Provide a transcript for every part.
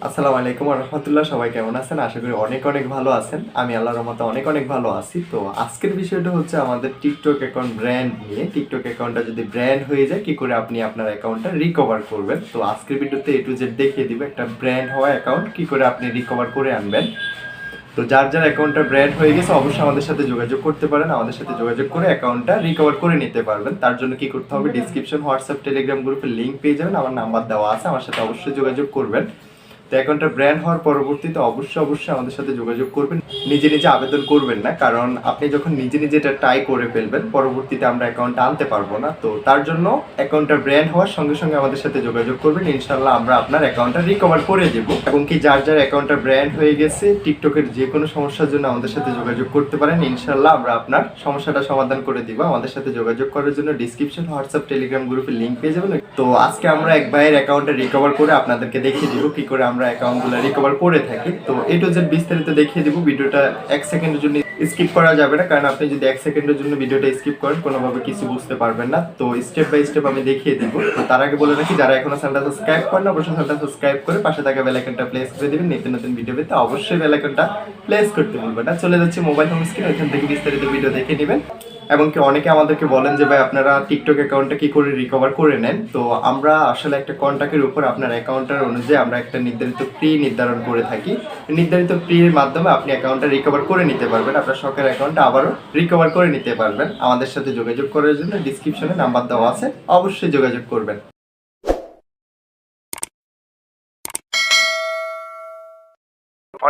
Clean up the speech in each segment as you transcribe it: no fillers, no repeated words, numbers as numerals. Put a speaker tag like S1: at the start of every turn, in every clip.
S1: আসসালামু আলাইকুম ওয়া রাহমাতুল্লাহ। সবাই কেমন আছেন? আশা করি অনেক অনেক ভালো আছেন। আমি আল্লাহর রহমতে অনেক অনেক ভালো আছি। তো আজকের বিষয়টা হচ্ছে আমাদের টিকটক অ্যাকাউন্ট ব্র্যান্ড নিয়ে। টিকটক অ্যাকাউন্টটা যদি ব্র্যান্ড হয়ে যায় কি করে আপনি আপনার অ্যাকাউন্টটা রিকভার করবেন। তো আজকের ভিডিওতে A to Z দেখিয়ে দিব একটা ব্র্যান্ড হওয়া অ্যাকাউন্ট কি করে আপনি রিকভার করে আনবেন। তো যার যার অ্যাকাউন্টটা ব্র্যান্ড হয়ে গেছে অবশ্যই আমাদের সাথে যোগাযোগ করতে পারেন। আমাদের সাথে যোগাযোগ করে অ্যাকাউন্টটা রিকভার করে নিতে পারবেন। তার জন্য কি করতে হবে, ডিসক্রিপশন হোয়াটসঅ্যাপ টেলিগ্রাম গ্রুপের লিঙ্ক পেয়ে যাবেন, আমার নাম্বার দেওয়া আছে, আমার সাথে অবশ্যই যোগাযোগ করবেন। তো অ্যাকাউন্টটা ব্র্যান্ড হওয়ার পরবর্তীতে অবশ্যই আমাদের সাথে যোগাযোগ করবেন। নিজে নিজে আবেদন করবেন না, কারণ আপনি যখন নিজে নিজে এটা ট্রাই করে ফেলবেন পরবর্তীতে আমরা অ্যাকাউন্টটা আনতে পারবো না। তো তার জন্য অ্যাকাউন্টটা ব্র্যান্ড হওয়ার সঙ্গে সঙ্গে আমাদের সাথে যোগাযোগ করবেন, ইনশাল্লাহ আমরা আপনার অ্যাকাউন্টটা রিকভার করে দেব। এবং কি যার যার অ্যাকাউন্টটা ব্র্যান্ড হয়ে গেছে টিকটকের যে কোনো সমস্যার জন্য আমাদের সাথে যোগাযোগ করতে পারেন, ইনশাল্লাহ আমরা আপনার সমস্যাটা সমাধান করে দিব। আমাদের সাথে যোগাযোগ করার জন্য ডিসক্রিপশন হোয়াটসঅ্যাপ টেলিগ্রাম গ্রুপের লিঙ্ক পেয়ে যাবেন। তো আজকে আমরা এক ভাইয়ের অ্যাকাউন্টটা রিকভার করে আপনাদেরকে দেখিয়ে দিব কি করে আমরা অ্যাকাউন্টগুলো রিকভার করে থাকি। তো A to Z বিস্তারিত দেখিয়ে দিব। ভিডিওটা 1 সেকেন্ডের জন্য স্কিপ করা যাবে না, কারণ আপনি যদি 1 সেকেন্ডের জন্য ভিডিওটা স্কিপ করেন কোনোভাবে কিছু বুঝতে পারবেন না। তো স্টেপ বাই স্টেপ আমি দেখিয়ে দিব। তো তার আগে বলে রাখি, যারা এখনো চ্যানেলটা সাবস্ক্রাইব করেন অবশ্যই চ্যানেলটা সাবস্ক্রাইব করে পাশে থাকা বেল আইকনটা প্রেস করে দিবেন। নিত্য নতুন ভিডিও পেতে অবশ্যই বেল আইকনটা প্রেস করতে ভুলবেন না। চলে যাচ্ছে মোবাইল হোম স্ক্রিন, ওইখান থেকে বিস্তারিত ভিডিও দেখে নেবেন। এবং কি অনেকে আমাদেরকে বলেন যে ভাই আপনারা টিকটক অ্যাকাউন্টটা কি করে রিকভার করে নেন। তো আমরা আসলে একটা কন্ট্যাক্টের উপর আপনার অ্যাকাউন্টের অনুযায়ী আমরা একটা নির্ধারিত ফি নির্ধারণ করে থাকি। নির্ধারিত ফির মাধ্যমে আপনি অ্যাকাউন্টটা রিকভার করে নিতে পারবেন, আপনার শখের অ্যাকাউন্টটা আবারও রিকভার করে নিতে পারবেন। আমাদের সাথে যোগাযোগ করার জন্য ডিসক্রিপশনে নাম্বার দেওয়া আছে, অবশ্যই যোগাযোগ করবেন।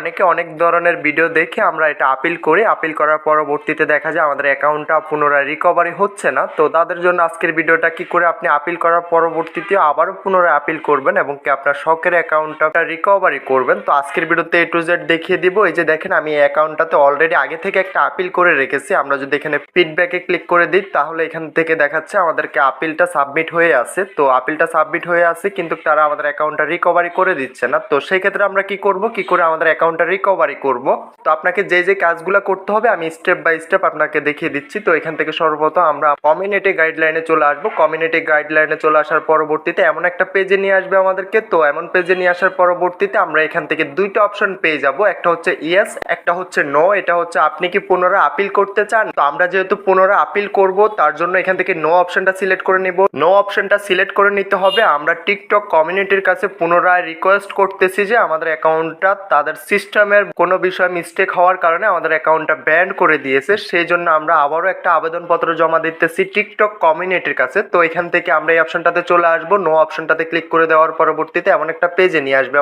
S1: অনেকে অনেক ধরনের ভিডিও দেখে আমরা এটা আপিল করি, আপিল করার পরবর্তীতে দেখা যায় আমাদের অ্যাকাউন্টটা পুনরায় রিকভারি হচ্ছে না। তো তাদের জন্য আজকের ভিডিওটা কি করে আপনি আপিল করার পরবর্তীতে আবারও পুনরায় আপিল করবেন এবং কি আপনার শখের অ্যাকাউন্টটা রিকভারি করবেন। তো আজকের ভিডিওতে A to Z দেখিয়ে দিব। এই যে দেখেন আমি এই অ্যাকাউন্টটাতে অলরেডি আগে থেকে একটা আপিল করে রেখেছি। আমরা যদি এখানে ফিডব্যাকে ক্লিক করে দিই তাহলে এখান থেকে দেখাচ্ছে আমাদেরকে আপিলটা সাবমিট হয়ে আছে। তো আপিলটা সাবমিট হয়ে আছে কিন্তু তারা আমাদের অ্যাকাউন্টটা রিকভারি করে দিচ্ছে না। তো সেই ক্ষেত্রে আমরা কি করব, কি করে আমাদের অ্যাকাউন্টটা রিকভারি করব। তো আপনাকে যে যে কাজগুলো করতে হবে আমি স্টেপ বাই স্টেপ আপনাকে দেখিয়ে দিচ্ছি। তো এখান থেকে সর্বপ্রথম আমরা কমিউনিটি গাইডলাইনে চলে আসবো। কমিউনিটি গাইডলাইনে চলে আসার পরবর্তীতে এমন একটা পেজে নিয়ে আসবে আমাদেরকে। তো এমন পেজে নিয়ে আসার পরবর্তীতে আমরা এখান থেকে দুইটা অপশন পেয়ে যাব, একটা হচ্ছে ইয়েস, একটা হচ্ছে নো। এটা হচ্ছে আপনি কি পুনরায় আপিল করতে চান। তো আমরা যেহেতু পুনরায় আপিল করব তার জন্য এখান থেকে নো অপশনটা সিলেক্ট করে নিব। নো অপশনটা সিলেক্ট করে নিতে হবে। আমরা টিকটক কমিউনিটির কাছে পুনরায় রিকোয়েস্ট করতেছি যে আমাদের অ্যাকাউন্টটা তাদের সিস্টেমের কোনো বিষয় মিস্টেক হওয়ার কারণে আমাদের অ্যাকাউন্টটা ব্যান করে দিয়েছে, সেই জন্য আমরা আবারও একটা আবেদনপত্র জমা দিতেছি টিকটক কমিউনিটির কাছে। তো এখান থেকে আমরা এই অপশনটাতে চলে আসবো। নো অপশনটাতে ক্লিক করে দেওয়ার পরবর্তীতে এমন একটা পেজে নিয়ে আসবে।